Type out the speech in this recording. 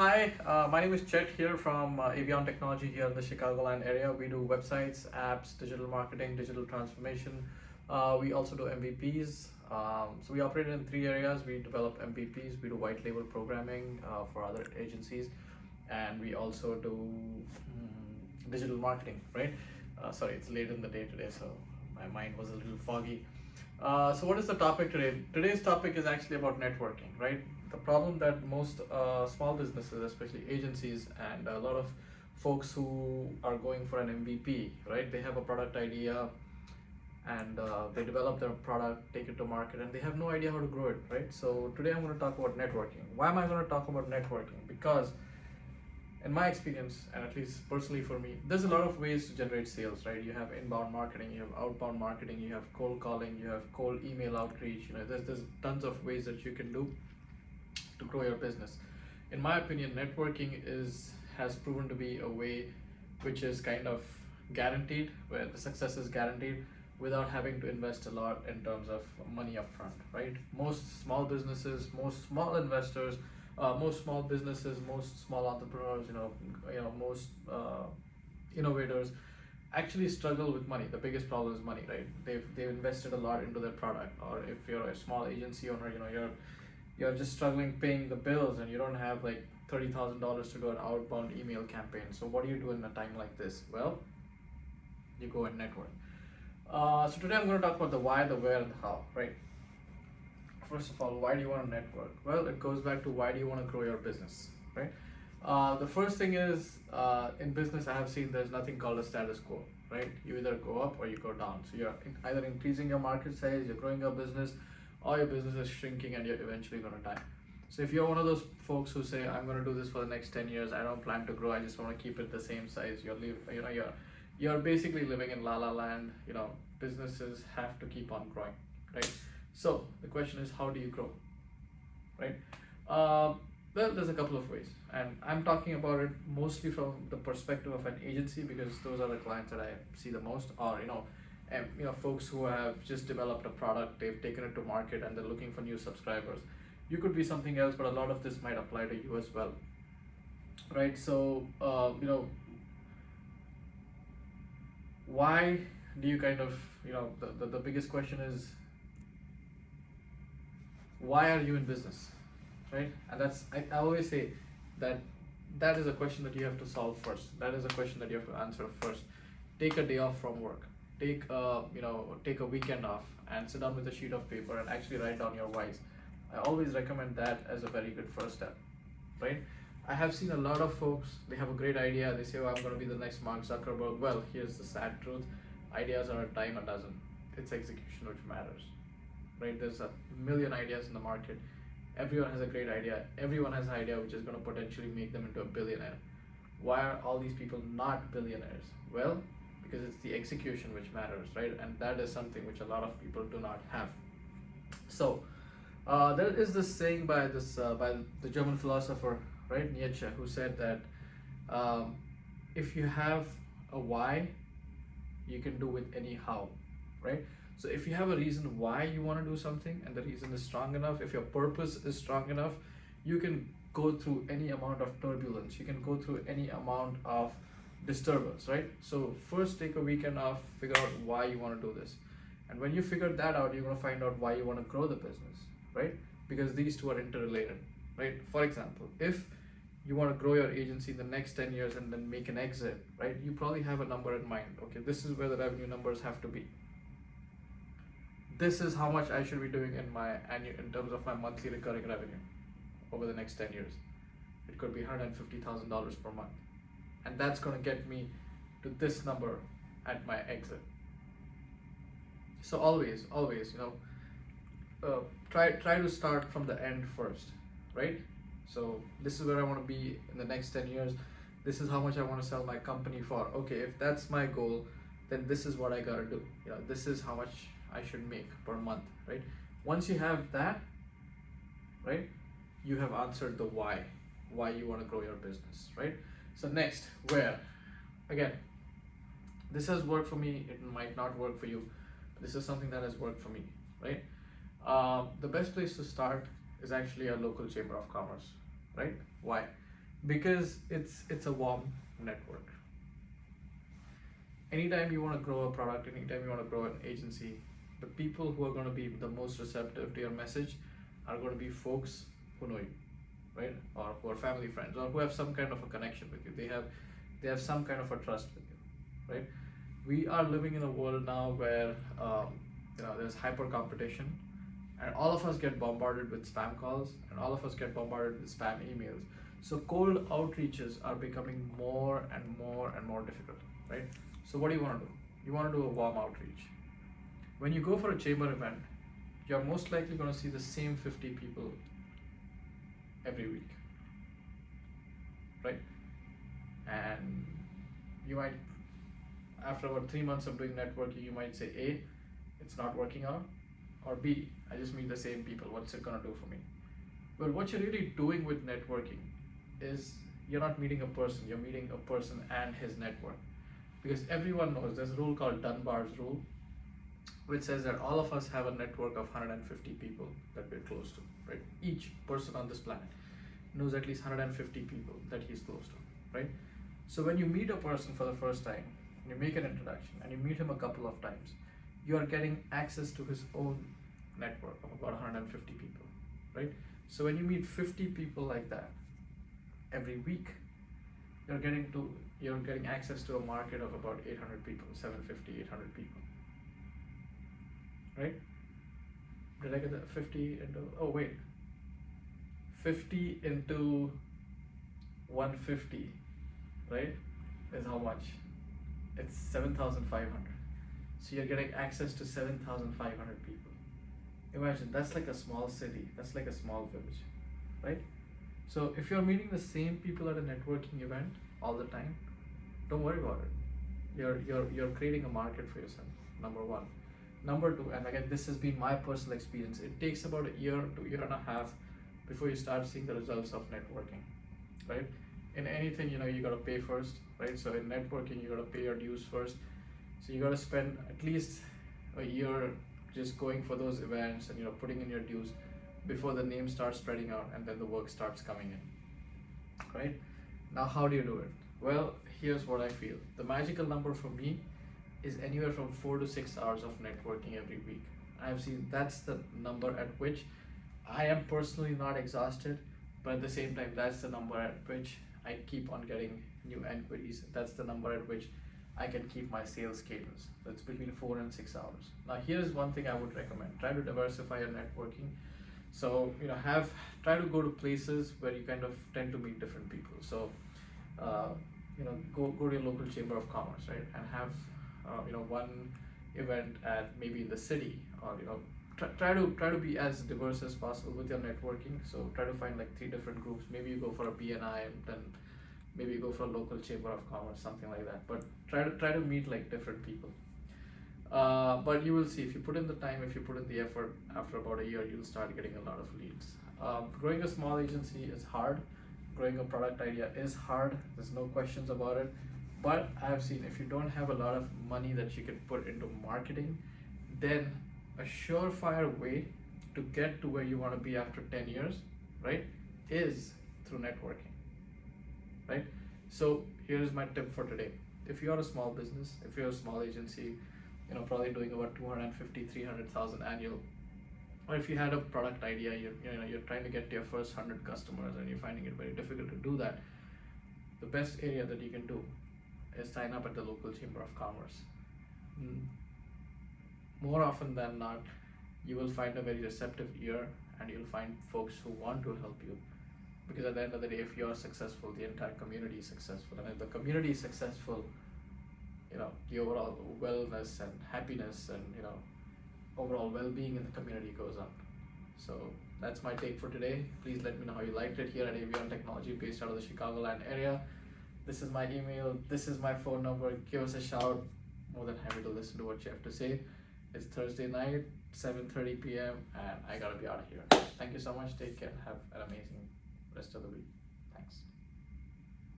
Hi, my name is Chet here from Avion Technology here in the Chicagoland area. We do websites, apps, digital marketing, digital transformation. We also do MVPs. So we operate in three areas. We develop MVPs, we do white label programming for other agencies, and we also do digital marketing, right? Sorry, it's late in the day today, so my mind was a little foggy. So what is the topic today? Today's topic is actually about networking, right? The problem that most small businesses, especially agencies, and a lot of folks who are going for an MVP, right? They have a product idea and they develop their product, take it to market, and they have no idea how to grow it, right? So today I'm going to talk about networking. Why am I going to talk about networking? Because in my experience, and at least personally for me, there's a lot of ways to generate sales, right? You have inbound marketing, you have outbound marketing, you have cold calling, you have cold email outreach. There's tons of ways that you can do to grow your business. In my opinion, networking has proven to be a way which is kind of guaranteed, where the success is guaranteed without having to invest a lot in terms of money upfront, right? Most small businesses, most small investors, most small businesses, most small entrepreneurs, most innovators actually struggle with money. The biggest problem is money, right? They've invested a lot into their product. Or if you're a small agency owner, you're just struggling paying the bills and you don't have like $30,000 to do an outbound email campaign. So what do you do in a time like this? Well, you go and network. So today I'm going to talk about the why, the where, and the how, right? First of all, why do you want to network? Well, it goes back to why do you want to grow your business, right? The first thing is in business, I have seen there's nothing called a status quo, right? You either go up or you go down. So you're either increasing your market size, you're growing your business, or your business is shrinking and you're eventually going to die. So if you're one of those folks who say, I'm going to do this for the next 10 years, I don't plan to grow, I just want to keep it the same size, you're basically living in la la land. Businesses have to keep on growing, right? So the question is, how do you grow, right? Well, there's a couple of ways, and I'm talking about it mostly from the perspective of an agency because those are the clients that I see the most, or folks who have just developed a product, they've taken it to market, and they're looking for new subscribers. You could be something else, but a lot of this might apply to you as well, right? So why do you kind of the biggest question is, why are you in business, right? And that's I always say that is a question that you have to solve first. That is a question that you have to answer first. Take a day off from work. Take a weekend off and sit down with a sheet of paper and actually write down your whys. I always recommend that as a very good first step, right? I have seen a lot of folks, they have a great idea, they say, oh, I'm going to be the next Mark Zuckerberg. Well, here's the sad truth. Ideas are a dime a dozen. It's execution which matters, right? There's a million ideas in the market. Everyone has a great idea. Everyone has an idea which is going to potentially make them into a billionaire. Why are all these people not billionaires? Well, because it's the execution which matters, right? And that is something which a lot of people do not have. So there is this saying by the German philosopher, right, Nietzsche, who said that if you have a why, you can do with any how, right? So if you have a reason why you want to do something and the reason is strong enough, if your purpose is strong enough, you can go through any amount of turbulence, you can go through any amount of disturbance, right? So first take a weekend off, figure out why you want to do this. And when you figure that out, you're going to find out why you want to grow the business, right? Because these two are interrelated, right? For example, if you want to grow your agency in the next 10 years and then make an exit, right? You probably have a number in mind. Okay, this is where the revenue numbers have to be. This is how much I should be doing in terms of my monthly recurring revenue over the next 10 years. It could be $150,000 per month. And that's going to get me to this number at my exit. So always, try to start from the end first, right? So this is where I want to be in the next 10 years. This is how much I want to sell my company for. Okay, if that's my goal, then this is what I gotta do. This is how much I should make per month, right? Once you have that, right, you have answered the why you want to grow your business, right? So next, where? Again, this has worked for me, it might not work for you. This is something that has worked for me, right? The best place to start is actually a local chamber of commerce, right? Why? Because it's a warm network. Anytime you want to grow a product, anytime you want to grow an agency, the people who are going to be the most receptive to your message are going to be folks who know you, right? Or who are family friends, or who have some kind of a connection with you. They have some kind of a trust with you, right? We are living in a world now where there's hyper competition, and all of us get bombarded with spam calls, and all of us get bombarded with spam emails. So cold outreaches are becoming more and more and more difficult, right? So what do you want to do? You want to do a warm outreach. When you go for a chamber event, you're most likely going to see the same 50 people every week, right? And you might, after about 3 months of doing networking, you might say, A, it's not working out, or B, I just meet the same people. What's it going to do for me? Well, what you're really doing with networking is you're not meeting a person, you're meeting a person and his network. Because everyone knows there's a rule called Dunbar's rule, which says that all of us have a network of 150 people that we're close to, right? Each person on this planet knows at least 150 people that he's close to, right? So when you meet a person for the first time, you make an introduction and you meet him a couple of times, you are getting access to his own network of about 150 people, right? So when you meet 50 people like that every week, you're getting access to a market of about 800 people, 750, 800 people, right? Did I get that? 50 into, oh wait, 50 into 150, right, is how much? It's 7,500. So you're getting access to 7,500 people. Imagine, that's like a small city, that's like a small village, right? So if you're meeting the same people at a networking event all the time, don't worry about it. You're creating a market for yourself, number one. Number two, and again, this has been my personal experience, it takes about a year to year and a half before you start seeing the results of networking, right? In anything, you got to pay first, right? So in networking, you got to pay your dues first. So you got to spend at least a year just going for those events and putting in your dues before the name starts spreading out and then the work starts coming in, right? Now, how do you do it? Well, here's what I feel. The magical number for me is anywhere from 4 to 6 hours of networking every week. I've seen that's the number at which I am personally not exhausted, but at the same time, that's the number at which I keep on getting new inquiries. That's the number at which I can keep my sales cadence. So it's between 4 and 6 hours. Now, here's one thing I would recommend. Try to diversify your networking. So, try to go to places where you kind of tend to meet different people. So, go to your local chamber of commerce, right? And have, one event at maybe in the city, or, try to be as diverse as possible with your networking. So try to find like 3 different groups. Maybe you go for a BNI, and then maybe you go for a local chamber of commerce, something like that. But try to meet like different people. But you will see, if you put in the time, if you put in the effort, after about a year, you'll start getting a lot of leads. Growing a small agency is hard. Growing a product idea is hard. There's no questions about it. But I've seen, if you don't have a lot of money that you can put into marketing, then a surefire way to get to where you want to be after 10 years, right, is through networking, right? So here's my tip for today. If you're a small business, if you're a small agency, probably doing about 250, 300,000 annual, or if you had a product idea, you're trying to get to your first 100 customers and you're finding it very difficult to do that, the best area that you can do is sign up at the local chamber of commerce. More often than not, you will find a very receptive ear, and you'll find folks who want to help you. Because at the end of the day, if you're successful, the entire community is successful. And if the community is successful, the overall wellness and happiness and, overall well-being in the community goes up. So that's my take for today. Please let me know how you liked it here at Avion Technology, based out of the Chicagoland area. This is my email, this is my phone number. Give us a shout. More than happy to listen to what you have to say. It's Thursday night, 7:30 p.m. and I gotta be out of here. Thank you so much. Take care. Have an amazing rest of the week. Thanks.